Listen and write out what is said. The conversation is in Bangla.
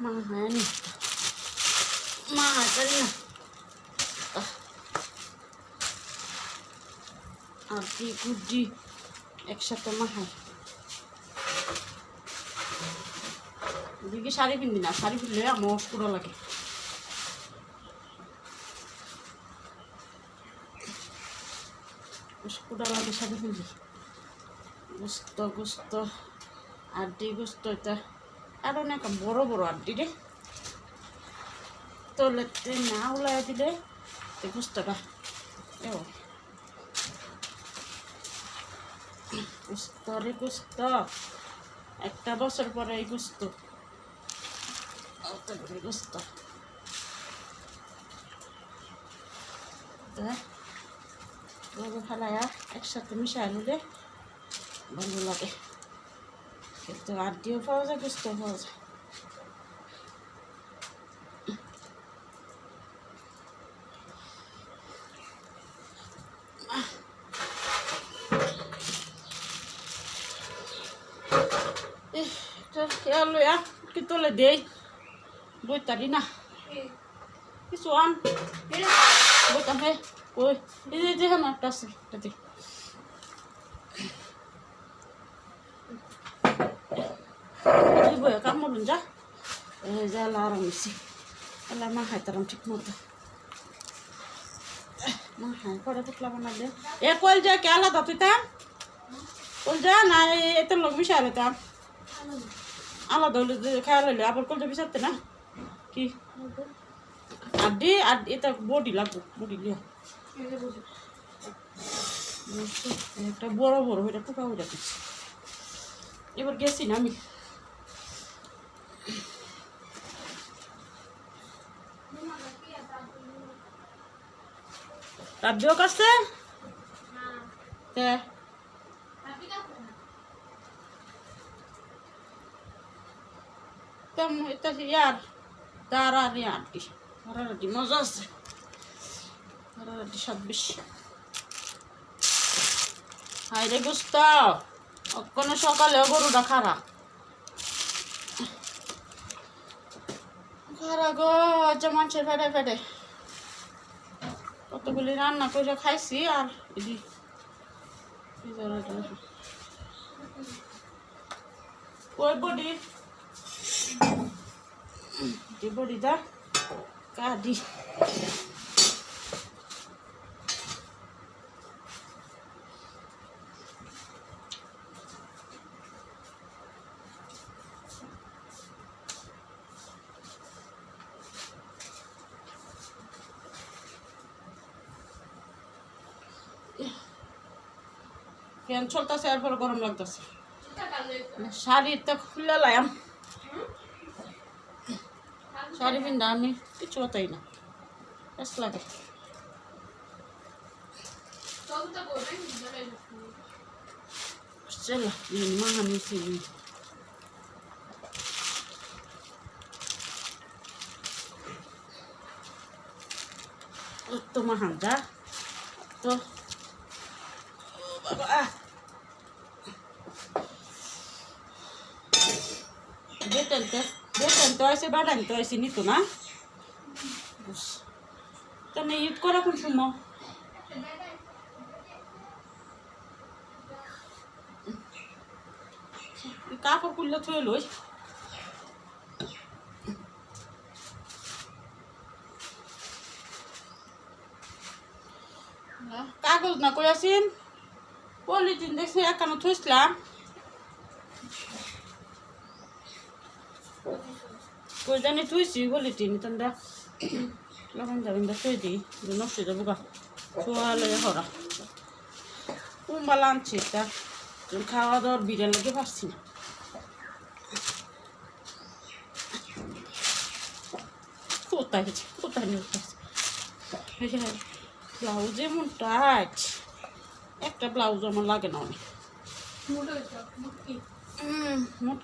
মা হয় না, মা করি না আড্ডি গুড্ডি একসাথে মা হয়। এদিকে শাড়ি পিনবি না, শাড়ি পিনলে আমার পুরো লাগে। পুরো লাগে শাড়ি পিনলি। গোস্ত গোস্ত আড্ডি গোস্ত, এটা আর অনেক বড় বড় আড্ডি রে, তোলেতে না উলাই দিলে গোস্তটা এও গোস্ত রে গোস্ত। একটা বছর পরে এই গোস্ত গোস্ত ফেলাইয়া একসাথে মিশাই নিলে ভালো লাগে। কিন্তু আড্ডিও পাওয়া যায়, গোস্ত পাওয়া যায়। লইয়া কি তোলে দেই বইতারি না কিছু আন বইতাম হে ওই এই যে আমার একটা আছে এটাতে বইয়া কাম বলুন যা যা লারাম মিশি আল্লাহ মা খাইতারাম ঠিক মতো মা খাই পরে পুতলা বানালে এ কল যা কে আলাদা তুই তা কল যা না এত লোক মিশা আলাম আলাদা হলে খেয়াল হইলে আবার কলটা পিছাতে না কি আড্ডি আর এটা বডি লাগবে, বডি লিয়া একটা বড় বড় এটা টুকা হয়ে যাচ্ছে। এবার গেছি না আমি রাব্বিও কাছে এটা ইয়ার তারারি আড্ডি, তারারি মজা আছে, তারারি স্বাদ বেশি। হাই রে গোস্ত কোনো সকালেও গরুটা খারা খারা গো, আচ্ছা মানুষের ফেটে ফেটে কতগুলি রান্না করে খাইছি। আর ওই বডি বডিটা কাটি ফ্যান চলতেছে, এরপর গরম লাগতেছে। শাড়িটা খুলে লাইম, শাড়ি পিন্ধা আমি কিছু হতাই না, বেশ লাগে। চলো মা আমি তো মাহান যা তো বাবা বেতন তো আছে, বাড়ান তো আছে নিত না তুমি ঈদ করা কোন সময় কাপড় খুললে থুয়ে লই কাগজ না কই আসিন পলিথিন দেখছি একানো থুইছিলাম কই জানি থুইছি পলিথিন তোমরা লবণ যাবেন থুই দিই নষ্ট হয়ে যাবো গা ছোয়ালে হরা কুম্বাল আনছি তা খাওয়া দাওয়ার বিড়াল লেগে পারছি না। কোথায় কোথায় নিয়ে ব্লাউজ এমন টাইট, একটা ব্লাউজ আমার লাগে না অনেক মোট